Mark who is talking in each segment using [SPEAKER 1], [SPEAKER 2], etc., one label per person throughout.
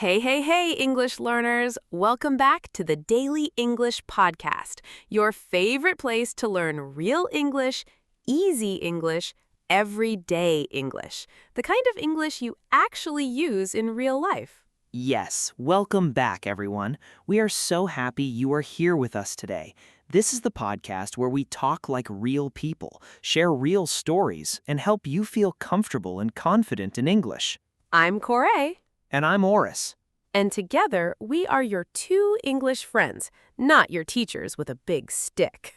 [SPEAKER 1] Hey, hey, hey, English learners! Welcome back to the Daily English Podcast, your favorite place to learn real English, easy English, everyday English, the kind of English you actually use in real life.
[SPEAKER 2] Yes, welcome back, everyone. We are so happy you are here with us today. This is the podcast where we talk like real people, share real stories, and help you feel comfortable and confident in English.
[SPEAKER 1] I'm Corey,
[SPEAKER 2] And I'm Orus.
[SPEAKER 1] and together we are your two English friends, not your teachers with a big stick.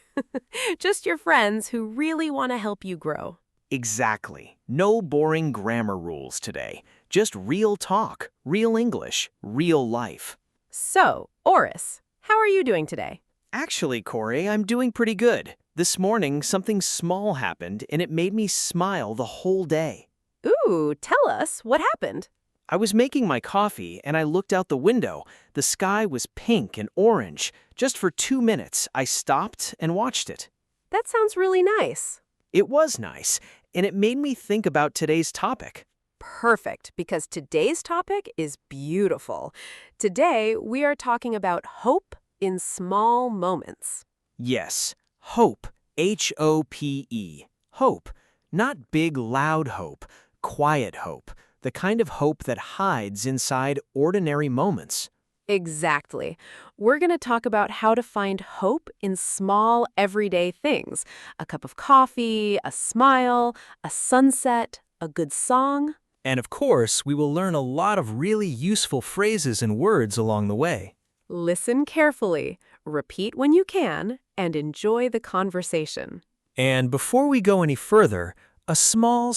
[SPEAKER 1] Just your friends who really want to help you grow.
[SPEAKER 2] Exactly. No boring grammar rules today. Just real talk, real English, real life.
[SPEAKER 1] So, Orus, how are you doing today?
[SPEAKER 2] Actually, Corey, I'm doing pretty good. This morning, something small happened, and it made me smile the whole day.
[SPEAKER 1] Ooh, tell us, what happened?
[SPEAKER 2] I was making my coffee and I looked out the window. The sky was pink and orange. Just for 2 minutes, I stopped and watched it.
[SPEAKER 1] That sounds really nice.
[SPEAKER 2] It was nice, and it made me think about today's topic.
[SPEAKER 1] Perfect, because today's topic is beautiful. Today, we are talking about hope in small moments.
[SPEAKER 2] Yes, hope. H-O-P-E. Hope. Not big, loud hope. Quiet hope. The kind of hope that hides inside ordinary moments.
[SPEAKER 1] Exactly. We're going to talk about how to find hope in small, everyday things. A cup of coffee, a smile, a sunset, a good song.
[SPEAKER 3] And of course, we will learn a lot of really useful phrases and words along the way.
[SPEAKER 1] Listen carefully, repeat when you can, and enjoy the conversation.
[SPEAKER 3] And before we go any further, a small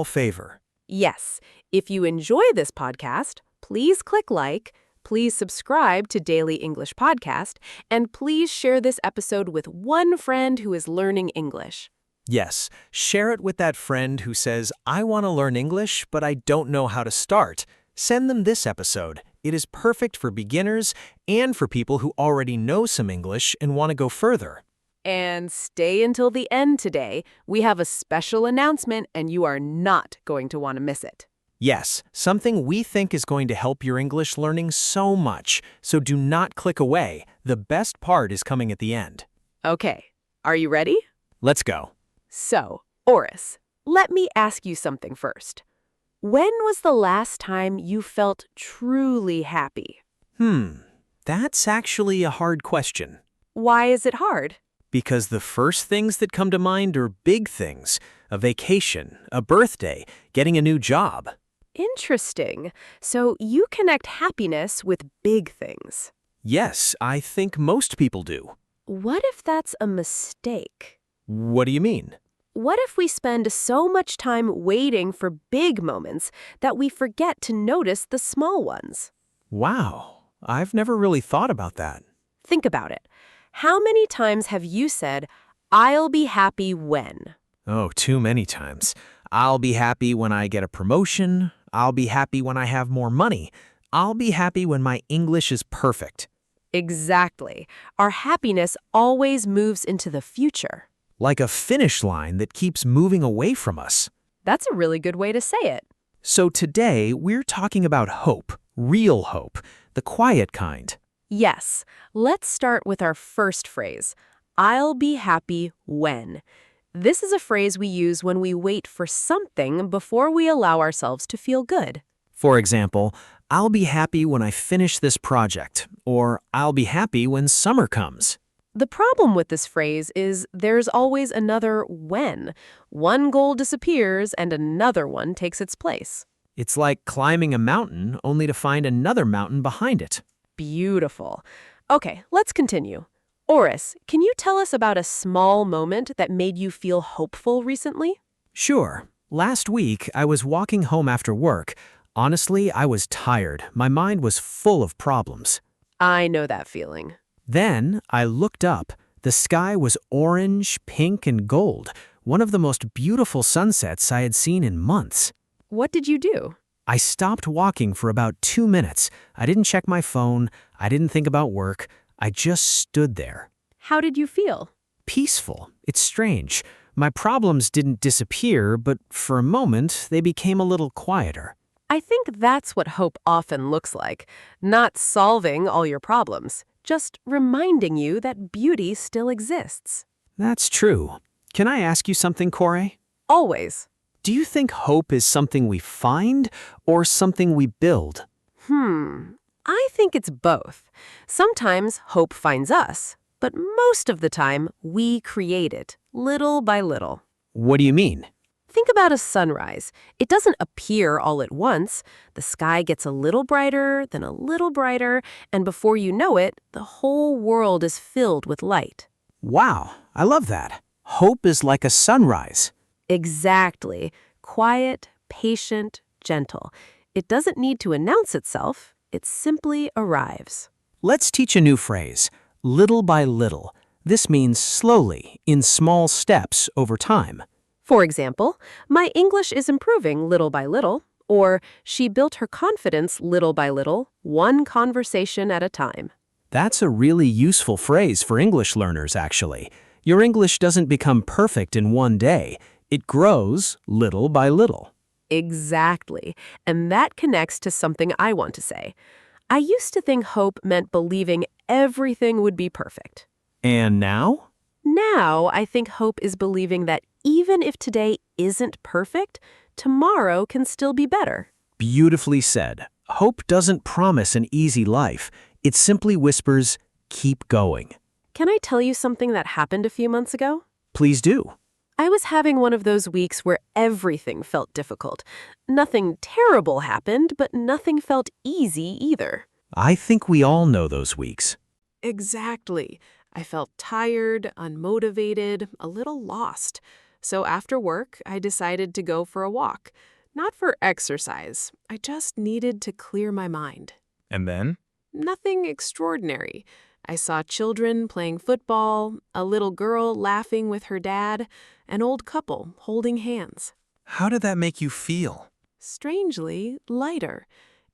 [SPEAKER 3] favor.
[SPEAKER 1] Yes, if you enjoy this podcast, please click like, please subscribe to Daily English Podcast, and please share this episode with one friend who is learning English.
[SPEAKER 3] Yes, share it with that friend who says, I want to learn English, but I don't know how to start. Send them this episode. It is perfect for beginners and for people who already know some English and want to go further.
[SPEAKER 1] And stay until the end today. We have a special announcement, and you are not going to want to miss it.
[SPEAKER 3] Yes, something we think is going to help your English learning so much, so do not click away. The best part is coming at the end.
[SPEAKER 1] Okay, are you ready?
[SPEAKER 3] Let's go.
[SPEAKER 1] So, Orus, let me ask you something first. When was the last time you felt truly happy?
[SPEAKER 3] That's actually a hard question.
[SPEAKER 1] Why is it hard?
[SPEAKER 3] Because the first things that come to mind are big things. A vacation, a birthday, getting a new job.
[SPEAKER 1] Interesting. So you connect happiness with big things.
[SPEAKER 3] Yes, I think most people do.
[SPEAKER 1] What if that's a mistake?
[SPEAKER 3] What do you mean?
[SPEAKER 1] What if we spend so much time waiting for big moments that we forget to notice the small ones?
[SPEAKER 3] Wow, I've never really thought about that.
[SPEAKER 1] Think about it. How many times have you said, I'll be happy when?
[SPEAKER 3] Oh, too many times. I'll be happy when I get a promotion. I'll be happy when I have more money. I'll be happy when my English is perfect.
[SPEAKER 1] Exactly. Our happiness always moves into the future.
[SPEAKER 3] Like a finish line that keeps moving away from us.
[SPEAKER 1] That's a really good way to say it.
[SPEAKER 3] So today, we're talking about hope, real hope, the quiet kind.
[SPEAKER 1] Yes, let's start with our first phrase, I'll be happy when. This is a phrase we use when we wait for something before we allow ourselves to feel good.
[SPEAKER 3] For example, I'll be happy when I finish this project, or I'll be happy when summer comes.
[SPEAKER 1] The problem with this phrase is there's always another when. One goal disappears and another one takes its place.
[SPEAKER 3] It's like climbing a mountain only to find another mountain behind it.
[SPEAKER 1] Beautiful. Okay, let's continue. Orus, can you tell us about a small moment that made you feel hopeful recently?
[SPEAKER 3] Sure. Last week, I was walking home after work. Honestly, I was tired. My mind was full of problems.
[SPEAKER 1] I know that feeling.
[SPEAKER 3] Then, I looked up. The sky was orange, pink, and gold, one of the most beautiful sunsets I had seen in months.
[SPEAKER 1] What did you do?
[SPEAKER 3] I stopped walking for about 2 minutes. I didn't check my phone. I didn't think about work. I just stood there.
[SPEAKER 1] How did you feel?
[SPEAKER 3] Peaceful. It's strange. My problems didn't disappear, but for a moment, they became a little quieter.
[SPEAKER 1] I think that's what hope often looks like. Not solving all your problems, just reminding you that beauty still exists.
[SPEAKER 3] That's true. Can I ask you something, Corey?
[SPEAKER 1] Always.
[SPEAKER 3] Do you think hope is something we find or something we build?
[SPEAKER 1] I think it's both. Sometimes hope finds us, but most of the time we create it, little by little.
[SPEAKER 3] What do you mean?
[SPEAKER 1] Think about a sunrise. It doesn't appear all at once. The sky gets a little brighter, then a little brighter, and before you know it, the whole world is filled with light.
[SPEAKER 3] Wow, I love that. Hope is like a sunrise.
[SPEAKER 1] Exactly. Quiet, patient, gentle. It doesn't need to announce itself. It simply arrives.
[SPEAKER 3] Let's teach a new phrase, little by little. This means slowly, in small steps over time.
[SPEAKER 1] For example, my English is improving little by little, or she built her confidence little by little, one conversation at a time.
[SPEAKER 3] That's a really useful phrase for English learners, actually. Your English doesn't become perfect in one day. It grows little by little.
[SPEAKER 1] Exactly. And that connects to something I want to say. I used to think hope meant believing everything would be perfect.
[SPEAKER 3] And now?
[SPEAKER 1] Now, I think hope is believing that even if today isn't perfect, tomorrow can still be better.
[SPEAKER 3] Beautifully said. Hope doesn't promise an easy life. It simply whispers, keep going.
[SPEAKER 1] Can I tell you something that happened a few months ago?
[SPEAKER 3] Please do.
[SPEAKER 1] I was having one of those weeks where everything felt difficult. Nothing terrible happened, but nothing felt easy either.
[SPEAKER 3] I think we all know those weeks.
[SPEAKER 1] Exactly. I felt tired, unmotivated, a little lost. So after work, I decided to go for a walk. Not for exercise. I just needed to clear my mind.
[SPEAKER 3] And then?
[SPEAKER 1] Nothing extraordinary. I saw children playing football, a little girl laughing with her dad, an old couple holding hands.
[SPEAKER 3] How did that make you feel?
[SPEAKER 1] Strangely, lighter.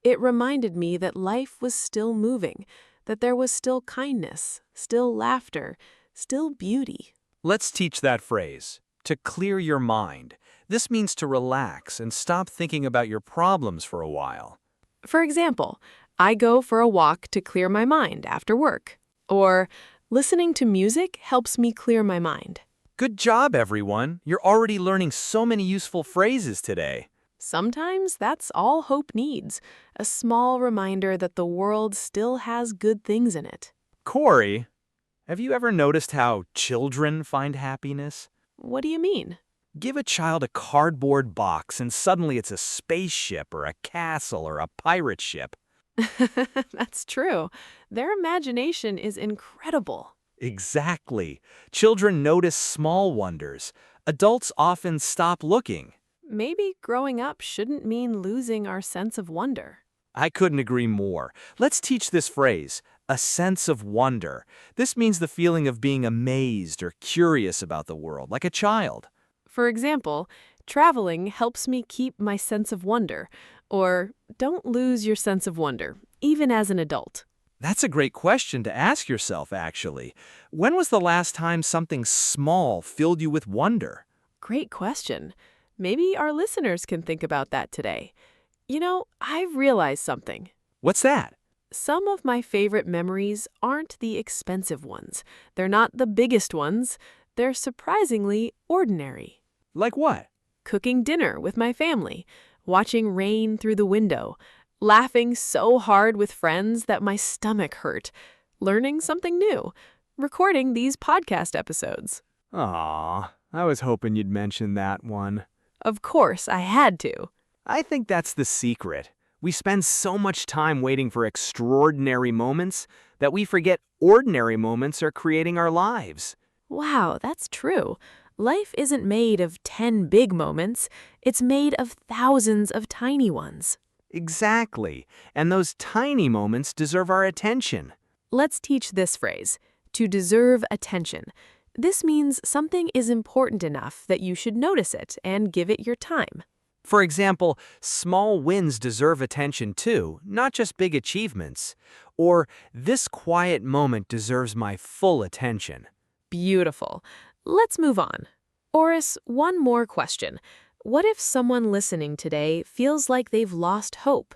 [SPEAKER 1] It reminded me that life was still moving, that there was still kindness, still laughter, still beauty.
[SPEAKER 3] Let's teach that phrase. To clear your mind. This means to relax and stop thinking about your problems for a while.
[SPEAKER 1] For example, I go for a walk to clear my mind after work. Or, listening to music helps me clear my mind.
[SPEAKER 3] Good job, everyone. You're already learning so many useful phrases today.
[SPEAKER 1] Sometimes that's all hope needs, a small reminder that the world still has good things in it.
[SPEAKER 3] Corey, have you ever noticed how children find happiness?
[SPEAKER 1] What do you mean?
[SPEAKER 3] Give a child a cardboard box and suddenly it's a spaceship or a castle or a pirate ship.
[SPEAKER 1] That's true. Their imagination is incredible.
[SPEAKER 3] Exactly. Children notice small wonders. Adults often stop looking.
[SPEAKER 1] Maybe growing up shouldn't mean losing our sense of wonder.
[SPEAKER 3] I couldn't agree more. Let's teach this phrase, a sense of wonder. This means the feeling of being amazed or curious about the world, like a child.
[SPEAKER 1] For example, traveling helps me keep my sense of wonder, or don't lose your sense of wonder, even as an adult.
[SPEAKER 3] That's a great question to ask yourself, actually. When was the last time something small filled you with wonder?
[SPEAKER 1] Great question. Maybe our listeners can think about that today. You know, I've realized something.
[SPEAKER 3] What's that?
[SPEAKER 1] Some of my favorite memories aren't the expensive ones. They're not the biggest ones. They're surprisingly ordinary.
[SPEAKER 3] Like what?
[SPEAKER 1] Cooking dinner with my family, watching rain through the window, laughing so hard with friends that my stomach hurt, learning something new, recording these podcast episodes.
[SPEAKER 3] Aw, I was hoping you'd mention that one.
[SPEAKER 1] Of course, I had to.
[SPEAKER 3] I think that's the secret. We spend so much time waiting for extraordinary moments that we forget ordinary moments are creating our lives.
[SPEAKER 1] Wow, that's true. Life isn't made of 10 big moments. It's made of thousands of tiny ones.
[SPEAKER 3] Exactly. And those tiny moments deserve our attention.
[SPEAKER 1] Let's teach this phrase, to deserve attention. This means something is important enough that you should notice it and give it your time.
[SPEAKER 3] For example, small wins deserve attention too, not just big achievements. Or, this quiet moment deserves my full attention.
[SPEAKER 1] Beautiful. Let's move on. Orus, one more question. What if someone listening today feels like they've lost hope?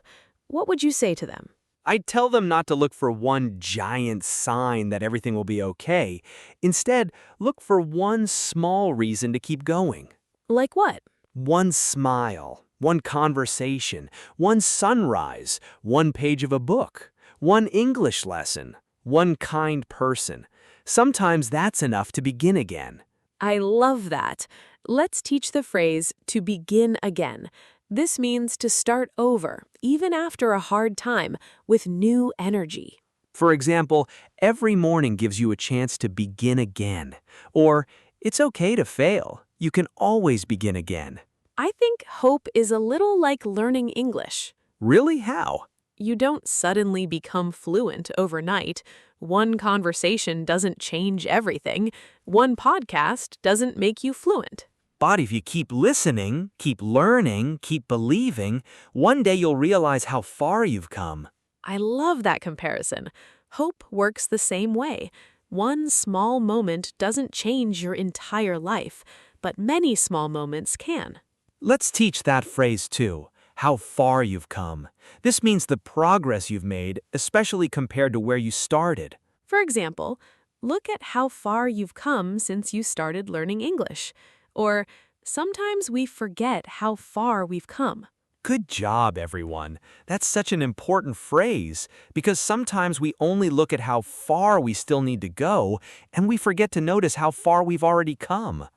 [SPEAKER 1] What would you say to them?
[SPEAKER 3] I'd tell them not to look for one giant sign that everything will be okay. Instead, look for one small reason to keep going.
[SPEAKER 1] Like what?
[SPEAKER 3] One smile, one conversation, one sunrise, one page of a book, one English lesson, one kind person. Sometimes that's enough to begin again.
[SPEAKER 1] I love that. Let's teach the phrase to begin again. This means to start over, even after a hard time, with new energy.
[SPEAKER 3] For example, every morning gives you a chance to begin again. Or, it's okay to fail. You can always begin again.
[SPEAKER 1] I think hope is a little like learning English.
[SPEAKER 3] Really? How?
[SPEAKER 1] You don't suddenly become fluent overnight. One conversation doesn't change everything. One podcast doesn't make you fluent.
[SPEAKER 3] But if you keep listening, keep learning, keep believing, one day you'll realize how far you've come.
[SPEAKER 1] I love that comparison. Hope works the same way. One small moment doesn't change your entire life, but many small moments can.
[SPEAKER 3] Let's teach that phrase too. How far you've come. This means the progress you've made, especially compared to where you started.
[SPEAKER 1] For example, look at how far you've come since you started learning English. Or, sometimes we forget how far we've come.
[SPEAKER 3] Good job, everyone. That's such an important phrase because sometimes we only look at how far we still need to go and we forget to notice how far we've already come.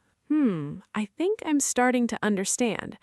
[SPEAKER 1] I think I'm starting to understand.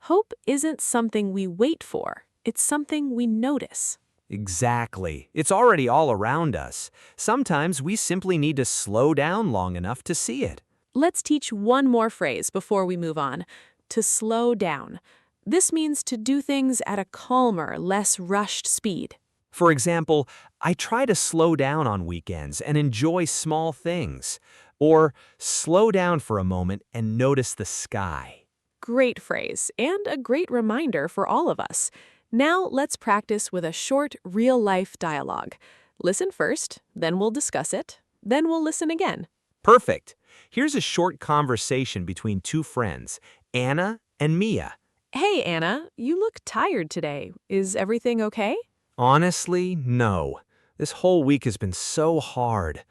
[SPEAKER 1] Hope isn't something we wait for. It's something we notice.
[SPEAKER 3] Exactly. It's already all around us. Sometimes we simply need to slow down long enough to see it.
[SPEAKER 1] Let's teach one more phrase before we move on. To slow down. This means to do things at a calmer, less rushed speed.
[SPEAKER 3] For example, I try to slow down on weekends and enjoy small things. Or slow down for a moment and notice the sky.
[SPEAKER 1] Great phrase, and a great reminder for all of us. Now let's practice with a short, real-life dialogue. Listen first, then we'll discuss it, then we'll listen again.
[SPEAKER 3] Perfect. Here's a short conversation between two friends, Anna and Mia.
[SPEAKER 1] Hey, Anna, you look tired today. Is everything okay?
[SPEAKER 3] Honestly, no. This whole week has been so hard.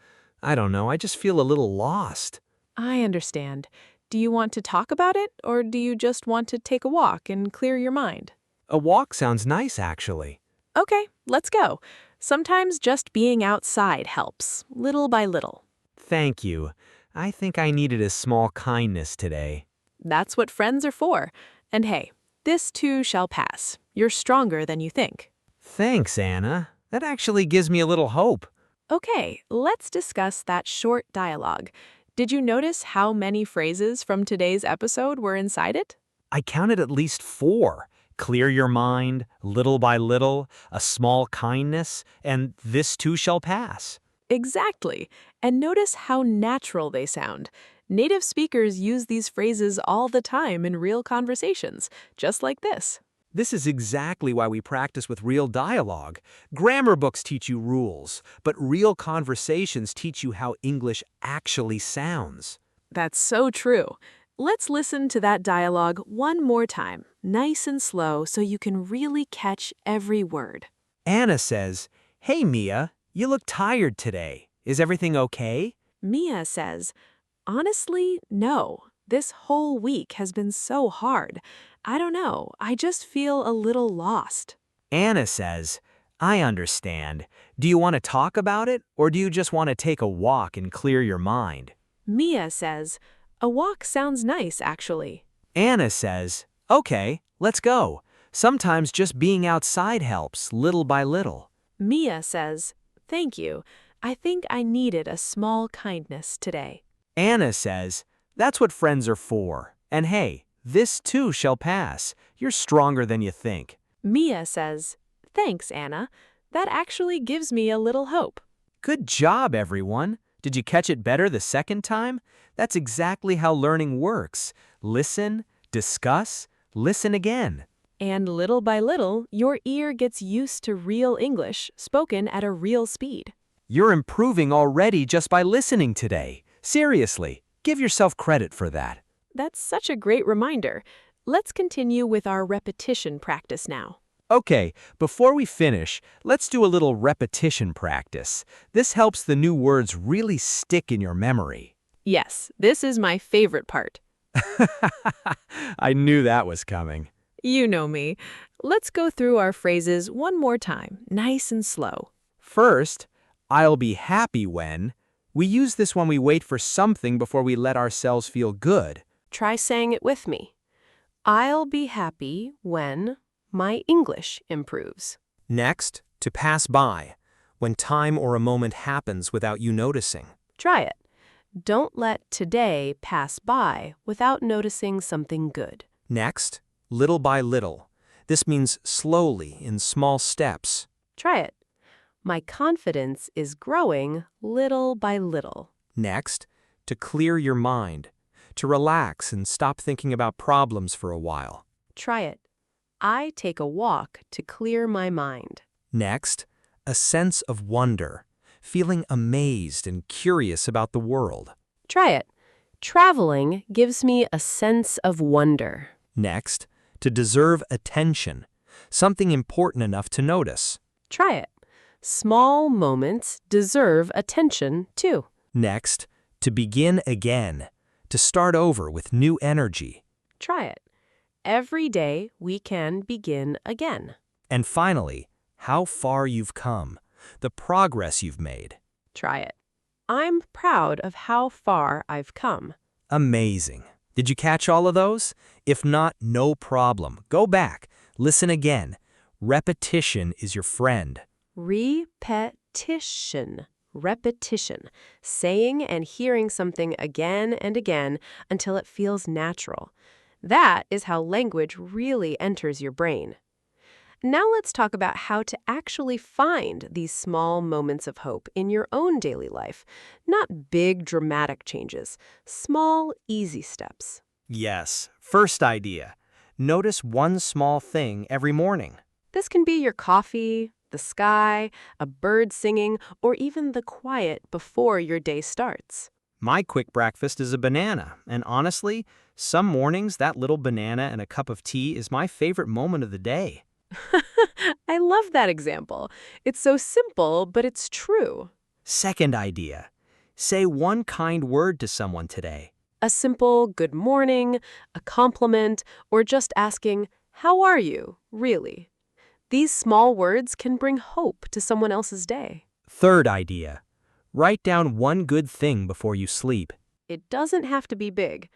[SPEAKER 3] I don't know, I just feel a little lost.
[SPEAKER 1] I understand. Do you want to talk about it, or do you just want to take a walk and clear your mind?
[SPEAKER 3] A walk sounds nice, actually.
[SPEAKER 1] Okay, let's go. Sometimes just being outside helps, little by little.
[SPEAKER 3] Thank you. I think I needed a small kindness today.
[SPEAKER 1] That's what friends are for. And hey, this too shall pass. You're stronger than you think.
[SPEAKER 3] Thanks, Anna. That actually gives me a little hope.
[SPEAKER 1] Okay, let's discuss that short dialogue. Did you notice how many phrases from today's episode were inside it?
[SPEAKER 3] I counted at least 4. Clear your mind, little by little, a small kindness, and this too shall pass.
[SPEAKER 1] Exactly. And notice how natural they sound. Native speakers use these phrases all the time in real conversations, just like this.
[SPEAKER 3] This is exactly why we practice with real dialogue. Grammar books teach you rules, but real conversations teach you how English actually sounds.
[SPEAKER 1] That's so true. Let's listen to that dialogue one more time, nice and slow, so you can really catch every word.
[SPEAKER 3] Anna says, "Hey, Mia, you look tired today. Is everything okay?"
[SPEAKER 1] Mia says, "Honestly, no. This whole week has been so hard. I don't know, I just feel a little lost."
[SPEAKER 3] Anna says, "I understand. Do you want to talk about it, or do you just want to take a walk and clear your mind?"
[SPEAKER 1] Mia says, "A walk sounds nice, actually."
[SPEAKER 3] Anna says, "Okay, let's go. Sometimes just being outside helps, little by little."
[SPEAKER 1] Mia says, "Thank you. I think I needed a small kindness today."
[SPEAKER 3] Anna says, "That's what friends are for. And hey, this too shall pass. You're stronger than you think."
[SPEAKER 1] Mia says, "Thanks, Anna. That actually gives me a little hope."
[SPEAKER 3] Good job, everyone. Did you catch it better the second time? That's exactly how learning works. Listen, discuss, listen again.
[SPEAKER 1] And little by little, your ear gets used to real English spoken at a real speed.
[SPEAKER 3] You're improving already just by listening today. Seriously, give yourself credit for that.
[SPEAKER 1] That's such a great reminder. Let's continue with our repetition practice now.
[SPEAKER 3] Okay, before we finish, let's do a little repetition practice. This helps the new words really stick in your memory.
[SPEAKER 1] Yes, this is my favorite part.
[SPEAKER 3] I knew that was coming.
[SPEAKER 1] You know me. Let's go through our phrases one more time, nice and slow.
[SPEAKER 3] First, I'll be happy when. We use this when we wait for something before we let ourselves feel good.
[SPEAKER 1] Try saying it with me. I'll be happy when my English improves.
[SPEAKER 3] Next, to pass by, when time or a moment happens without you noticing.
[SPEAKER 1] Try it. Don't let today pass by without noticing something good.
[SPEAKER 3] Next, little by little. This means slowly, in small steps.
[SPEAKER 1] Try it. My confidence is growing little by little.
[SPEAKER 3] Next, to clear your mind, to relax and stop thinking about problems for a while.
[SPEAKER 1] Try it. I take a walk to clear my mind.
[SPEAKER 3] Next, a sense of wonder, feeling amazed and curious about the world.
[SPEAKER 1] Try it. Traveling gives me a sense of wonder.
[SPEAKER 3] Next, to deserve attention, something important enough to notice.
[SPEAKER 1] Try it. Small moments deserve attention, too.
[SPEAKER 3] Next, to begin again, to start over with new energy.
[SPEAKER 1] Try it. Every day we can begin again.
[SPEAKER 3] And finally, how far you've come, the progress you've made.
[SPEAKER 1] Try it. I'm proud of how far I've come.
[SPEAKER 3] Amazing. Did you catch all of those? If not, no problem. Go back. Listen again. Repetition is your friend.
[SPEAKER 1] Repetition. Repetition. Saying and hearing something again and again until it feels natural. That is how language really enters your brain. Now let's talk about how to actually find these small moments of hope in your own daily life. Not big, dramatic changes. Small, easy steps.
[SPEAKER 3] Yes. First idea. Notice one small thing every morning.
[SPEAKER 1] This can be your coffee, the sky, a bird singing, or even the quiet before your day starts.
[SPEAKER 3] My quick breakfast is a banana, and honestly, some mornings that little banana and a cup of tea is my favorite moment of the day.
[SPEAKER 1] I love that example. It's so simple, but it's true.
[SPEAKER 3] Second idea. Say one kind word to someone today.
[SPEAKER 1] A simple good morning, a compliment, or just asking, how are you, really? These small words can bring hope to someone else's day.
[SPEAKER 3] Third idea. Write down one good thing before you sleep.
[SPEAKER 1] It doesn't have to be big.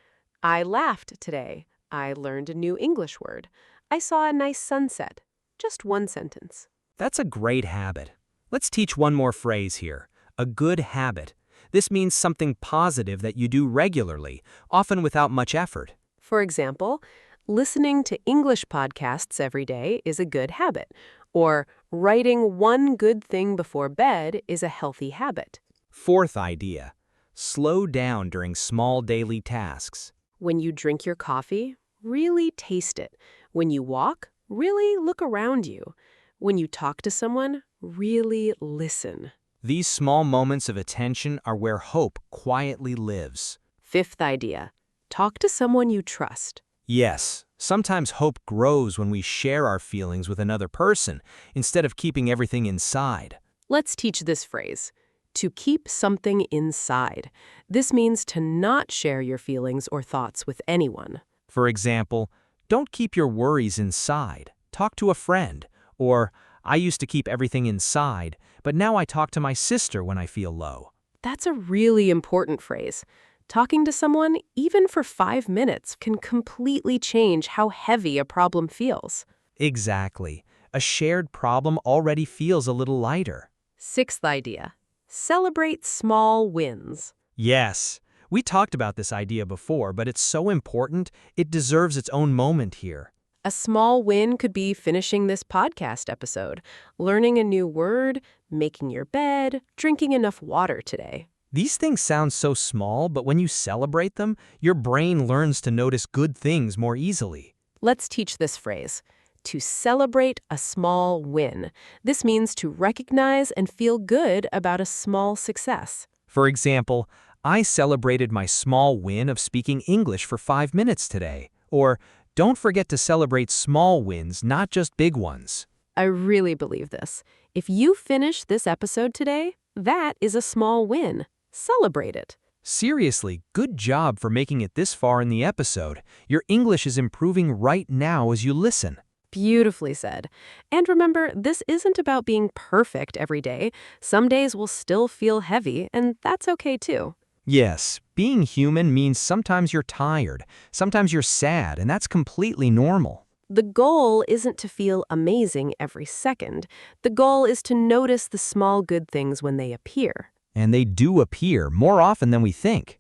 [SPEAKER 1] I laughed today. I learned a new English word. I saw a nice sunset. Just one sentence.
[SPEAKER 3] That's a great habit. Let's teach one more phrase here. A good habit. This means something positive that you do regularly, often without much effort.
[SPEAKER 1] For example, listening to English podcasts every day is a good habit, or writing one good thing before bed is a healthy habit.
[SPEAKER 3] Fourth idea. Slow down during small daily tasks.
[SPEAKER 1] When you drink your coffee, really taste it. When you walk, really look around you. When you talk to someone, really listen.
[SPEAKER 3] These small moments of attention are where hope quietly lives.
[SPEAKER 1] Fifth idea. Talk to someone you trust.
[SPEAKER 3] Yes, sometimes hope grows when we share our feelings with another person instead of keeping everything inside.
[SPEAKER 1] Let's teach this phrase. To keep something inside. This means to not share your feelings or thoughts with anyone.
[SPEAKER 3] For example, don't keep your worries inside. Talk to a friend. Or, I used to keep everything inside, but now I talk to my sister when I feel low.
[SPEAKER 1] That's a really important phrase. Talking to someone, even for 5 minutes, can completely change how heavy a problem feels.
[SPEAKER 3] Exactly. A shared problem already feels a little lighter.
[SPEAKER 1] Sixth idea. Celebrate small wins.
[SPEAKER 3] Yes, we talked about this idea before, but it's so important, it deserves its own moment here.
[SPEAKER 1] A small win could be finishing this podcast episode, learning a new word, making your bed, drinking enough water today.
[SPEAKER 3] These things sound so small, but when you celebrate them, your brain learns to notice good things more easily.
[SPEAKER 1] Let's teach this phrase. To celebrate a small win. This means to recognize and feel good about a small success.
[SPEAKER 3] For example, I celebrated my small win of speaking English for 5 minutes today. Or, Don't forget to celebrate small wins, not just big ones.
[SPEAKER 1] I really believe this. If you finish this episode today, that is a small win. Celebrate it.
[SPEAKER 3] Seriously, good job for making it this far in the episode. Your English is improving right now as you listen.
[SPEAKER 1] Beautifully said. And remember, this isn't about being perfect every day. Some days will still feel heavy, and that's okay too.
[SPEAKER 3] Yes, being human means sometimes you're tired, sometimes you're sad, and that's completely normal.
[SPEAKER 1] The goal isn't to feel amazing every second. The goal is to notice the small good things when they appear.
[SPEAKER 3] And they do appear more often than we think.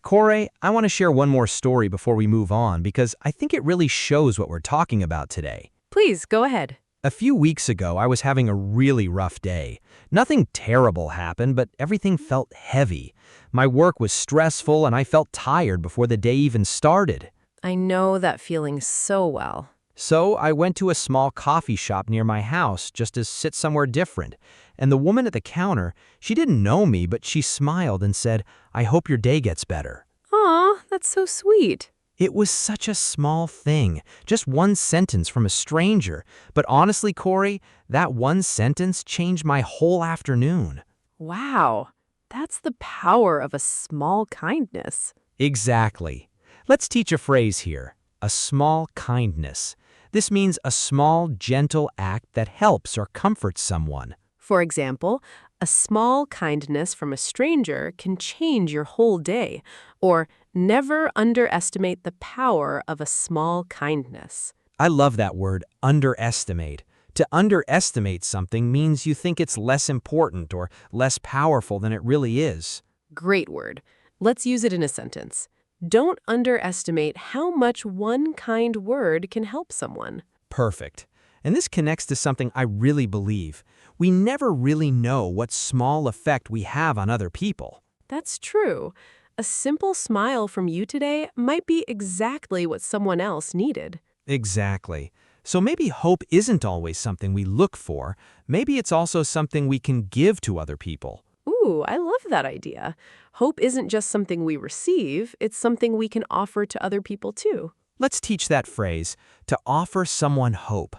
[SPEAKER 3] Corey, I want to share one more story before we move on because I think it really shows what we're talking about today.
[SPEAKER 1] Please, go ahead.
[SPEAKER 3] A few weeks ago, I was having a really rough day. Nothing terrible happened, but everything felt heavy. My work was stressful and I felt tired before the day even started.
[SPEAKER 1] I know that feeling so well.
[SPEAKER 3] So I went to a small coffee shop near my house just to sit somewhere different. And the woman at the counter, she didn't know me, but she smiled and said, "I hope your day gets better."
[SPEAKER 1] Aw, that's so sweet.
[SPEAKER 3] It was such a small thing, just one sentence from a stranger. But honestly, Corey, that one sentence changed my whole afternoon.
[SPEAKER 1] Wow, that's the power of a small kindness.
[SPEAKER 3] Exactly. Let's teach a phrase here, a small kindness. This means a small, gentle act that helps or comforts someone.
[SPEAKER 1] For example, a small kindness from a stranger can change your whole day, or never underestimate the power of a small kindness.
[SPEAKER 3] I love that word, underestimate. To underestimate something means you think it's less important or less powerful than it really is.
[SPEAKER 1] Great word. Let's use it in a sentence. Don't underestimate how much one kind word can help someone.
[SPEAKER 3] Perfect. And this connects to something I really believe. We never really know what small effect we have on other people.
[SPEAKER 1] That's true. A simple smile from you today might be exactly what someone else needed.
[SPEAKER 3] Exactly. So maybe hope isn't always something we look for. Maybe it's also something we can give to other people.
[SPEAKER 1] Ooh, I love that idea. Hope isn't just something we receive, it's something we can offer to other people too.
[SPEAKER 3] Let's teach that phrase, to offer someone hope.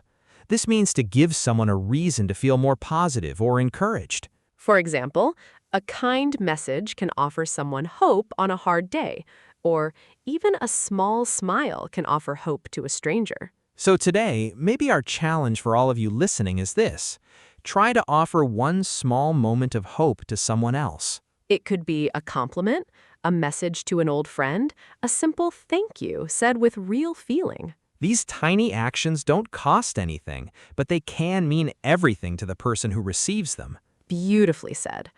[SPEAKER 3] This means to give someone a reason to feel more positive or encouraged.
[SPEAKER 1] For example, a kind message can offer someone hope on a hard day, or even a small smile can offer hope to a stranger.
[SPEAKER 3] So today, maybe our challenge for all of you listening is this. Try to offer one small moment of hope to someone else.
[SPEAKER 1] It could be a compliment, a message to an old friend, a simple thank you said with real feeling.
[SPEAKER 3] These tiny actions don't cost anything, but they can mean everything to the person who receives them.
[SPEAKER 1] Beautifully said.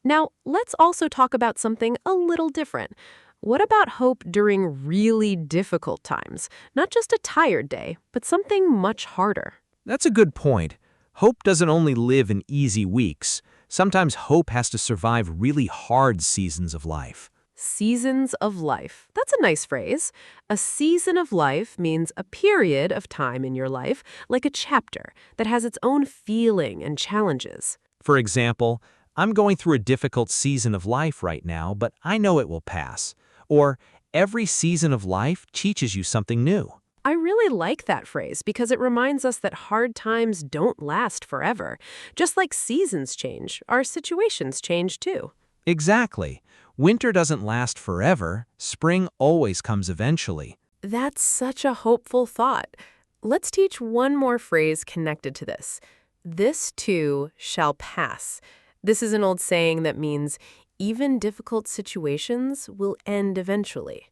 [SPEAKER 1] Now, let's also talk about something a little different. What about hope during really difficult times? Not just a tired day, but something much harder.
[SPEAKER 3] That's a good point. Hope doesn't only live in easy weeks. Sometimes hope has to survive really hard seasons of life.
[SPEAKER 1] Seasons of life. That's a nice phrase. A season of life means a period of time in your life, like a chapter, that has its own feeling and challenges.
[SPEAKER 3] For example, I'm going through a difficult season of life right now, but I know it will pass. Or, every season of life teaches you something new.
[SPEAKER 1] I really like that phrase because it reminds us that hard times don't last forever. Just like seasons change, our situations change too.
[SPEAKER 3] Exactly. Winter doesn't last forever. Spring always comes eventually.
[SPEAKER 1] That's such a hopeful thought. Let's teach one more phrase connected to this. This too shall pass. This is an old saying that means even difficult situations will end eventually.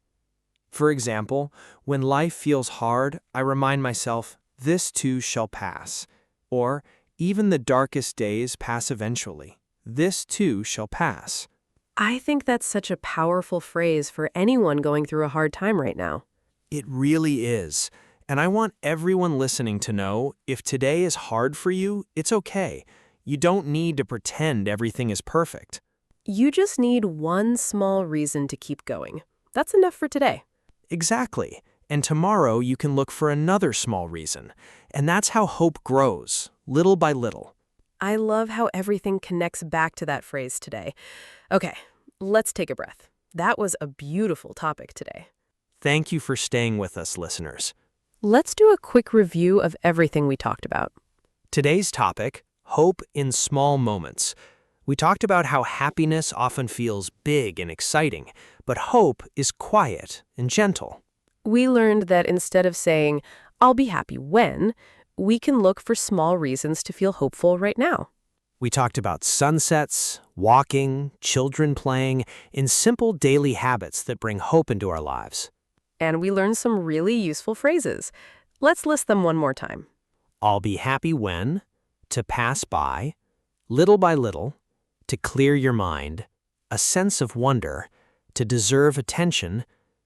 [SPEAKER 2] For example, when life feels hard, I remind myself, this too shall pass. Or, even the darkest days pass eventually. This too shall pass.
[SPEAKER 1] I think that's such a powerful phrase for anyone going through a hard time right now.
[SPEAKER 2] It really is. And I want everyone listening to know, if today is hard for you, it's okay. You don't need to pretend everything is perfect.
[SPEAKER 1] You just need one small reason to keep going. That's enough for today.
[SPEAKER 2] Exactly. And tomorrow you can look for another small reason. And that's how hope grows, little by little.
[SPEAKER 1] I love how everything connects back to that phrase today. Okay, let's take a breath. That was a beautiful topic today.
[SPEAKER 2] Thank you for staying with us, listeners.
[SPEAKER 1] Let's do a quick review of everything we talked about.
[SPEAKER 3] Today's topic, hope in small moments. We talked about how happiness often feels big and exciting, but hope is quiet and gentle.
[SPEAKER 1] We learned that instead of saying, I'll be happy when, we can look for small reasons to feel hopeful right now.
[SPEAKER 3] We talked about sunsets, walking, children playing, and simple daily habits that bring hope into our lives.
[SPEAKER 1] And we learned some really useful phrases. Let's list them one more time.
[SPEAKER 3] I'll be happy when, to pass by little, to clear your mind, a sense of wonder, to deserve attention,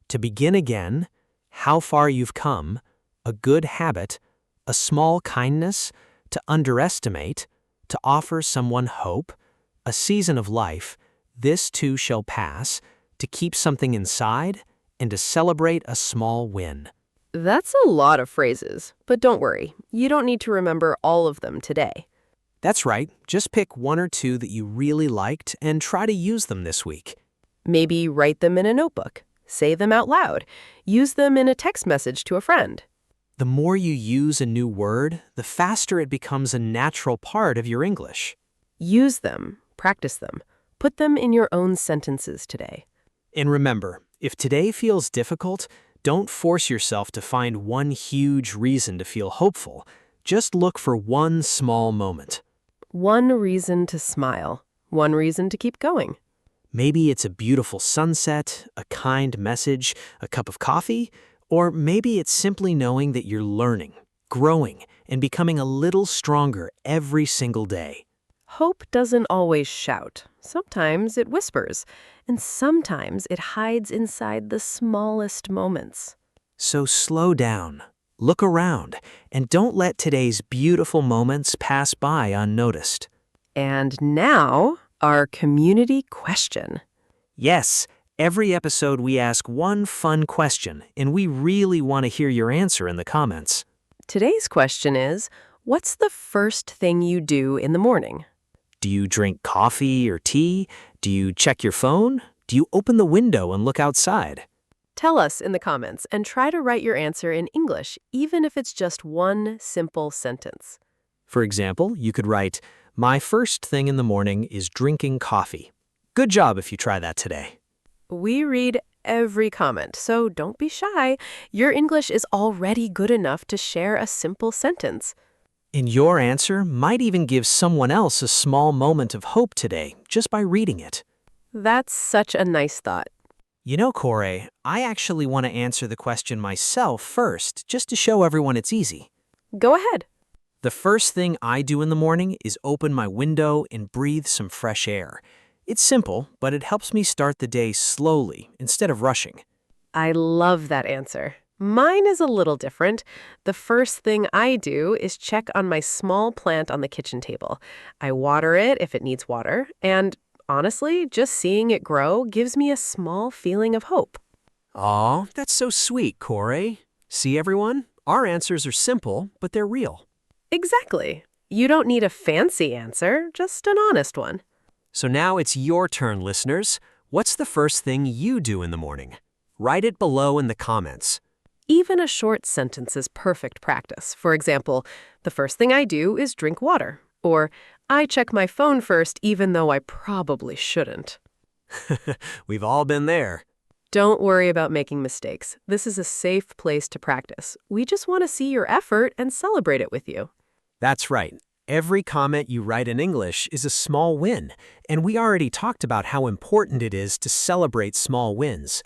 [SPEAKER 3] to begin again, how far you've come, a good habit, a small kindness, to underestimate, to offer someone hope, a season of life, this too shall pass, to keep something inside, and to celebrate a small win.
[SPEAKER 1] That's a lot of phrases, but don't worry, you don't need to remember all of them today.
[SPEAKER 3] That's right, just pick one or two that you really liked and try to use them this week.
[SPEAKER 1] Maybe write them in a notebook, say them out loud, use them in a text message to a friend.
[SPEAKER 3] The more you use a new word, the faster it becomes a natural part of your English.
[SPEAKER 1] Use them, practice them, put them in your own sentences today.
[SPEAKER 3] And remember, if today feels difficult, don't force yourself to find one huge reason to feel hopeful. Just look for one small moment.
[SPEAKER 1] One reason to smile, one reason to keep going.
[SPEAKER 3] Maybe it's a beautiful sunset, a kind message, a cup of coffee, or maybe it's simply knowing that you're learning, growing, and becoming a little stronger every single day.
[SPEAKER 1] Hope doesn't always shout. Sometimes it whispers, and sometimes it hides inside the smallest moments.
[SPEAKER 3] So slow down, look around, and don't let today's beautiful moments pass by unnoticed.
[SPEAKER 1] And now, our community question.
[SPEAKER 3] Yes, every episode we ask one fun question, and we really want to hear your answer in the comments.
[SPEAKER 1] Today's question is, what's the first thing you do in the morning?
[SPEAKER 3] Do you drink coffee or tea? Do you check your phone? Do you open the window and look outside?
[SPEAKER 1] Tell us in the comments and try to write your answer in English, even if it's just one simple sentence.
[SPEAKER 3] For example, you could write, "My first thing in the morning is drinking coffee." Good job if you try that today.
[SPEAKER 1] We read every comment, so don't be shy. Your English is already good enough to share a simple sentence.
[SPEAKER 3] And your answer might even give someone else a small moment of hope today just by reading it.
[SPEAKER 1] That's such a nice thought.
[SPEAKER 3] You know, Corey, I actually want to answer the question myself first, just to show everyone it's easy.
[SPEAKER 1] Go ahead.
[SPEAKER 3] The first thing I do in the morning is open my window and breathe some fresh air. It's simple, but it helps me start the day slowly instead of rushing.
[SPEAKER 1] I love that answer. Mine is a little different. The first thing I do is check on my small plant on the kitchen table. I water it if it needs water, and honestly, just seeing it grow gives me a small feeling of hope.
[SPEAKER 3] Aw, that's so sweet, Corey. See, everyone? Our answers are simple, but they're real.
[SPEAKER 1] Exactly. You don't need a fancy answer, just an honest one.
[SPEAKER 3] So now it's your turn, listeners. What's the first thing you do in the morning? Write it below in the comments.
[SPEAKER 1] Even a short sentence is perfect practice. For example, the first thing I do is drink water. Or, I check my phone first even though I probably shouldn't.
[SPEAKER 3] We've all been there.
[SPEAKER 1] Don't worry about making mistakes. This is a safe place to practice. We just want to see your effort and celebrate it with you.
[SPEAKER 3] That's right. Every comment you write in English is a small win, and we already talked about how important it is to celebrate small wins.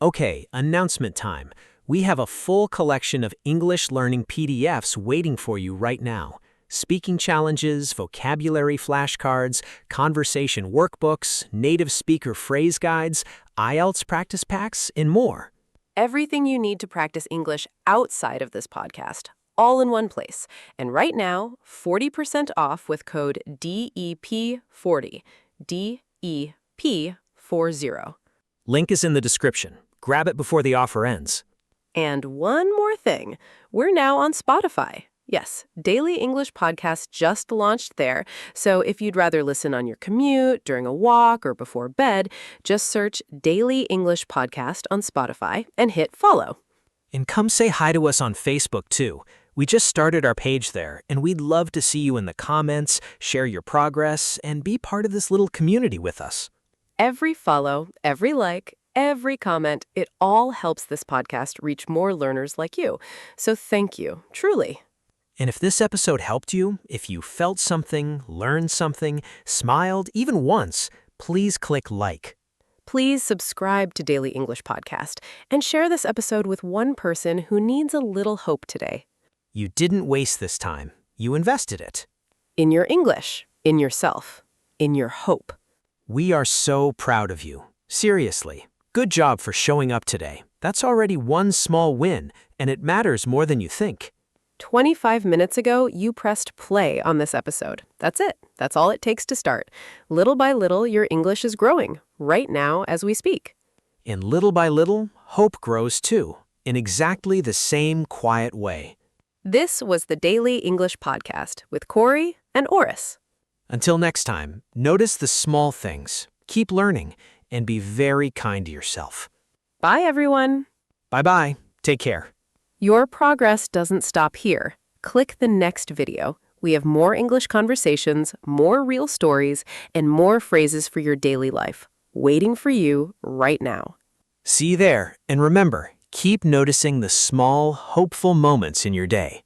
[SPEAKER 3] Okay, announcement time. We have a full collection of English learning PDFs waiting for you right now. Speaking challenges, vocabulary flashcards, conversation workbooks, native speaker phrase guides, IELTS practice packs, and more.
[SPEAKER 1] Everything you need to practice English outside of this podcast, all in one place. And right now, 40% off with code DEP40. DEP40.
[SPEAKER 3] Link is in the description. Grab it before the offer ends.
[SPEAKER 1] And one more thing, we're now on Spotify. Yes, Daily English Podcast just launched there, so if you'd rather listen on your commute, during a walk, or before bed, just search Daily English Podcast on Spotify and hit follow.
[SPEAKER 3] And come say hi to us on Facebook too. We just started our page there, and we'd love to see you in the comments, share your progress, and be part of this little community with us.
[SPEAKER 1] Every follow, every like, every comment, it all helps this podcast reach more learners like you. So thank you, truly.
[SPEAKER 3] And if this episode helped you, if you felt something, learned something, smiled even once, please click like.
[SPEAKER 1] Please subscribe to Daily English Podcast and share this episode with one person who needs a little hope today.
[SPEAKER 3] You didn't waste this time. You invested it.
[SPEAKER 1] In your English, in yourself, in your hope.
[SPEAKER 3] We are so proud of you. Seriously. Good job for showing up today. That's already one small win, and it matters more than you think.
[SPEAKER 1] 25 minutes ago, you pressed play on this episode. That's it. That's all it takes to start. Little by little, your English is growing, right now as we speak.
[SPEAKER 3] And little by little, hope grows too, in exactly the same quiet way.
[SPEAKER 1] This was the Daily English Podcast with Corey and Orus.
[SPEAKER 3] Until next time, notice the small things, keep learning, and be very kind to yourself.
[SPEAKER 1] Bye, everyone.
[SPEAKER 3] Bye-bye. Take care.
[SPEAKER 1] Your progress doesn't stop here. Click the next video. We have more English conversations, more real stories, and more phrases for your daily life, waiting for you right now.
[SPEAKER 3] See you there, and remember, keep noticing the small, hopeful moments in your day.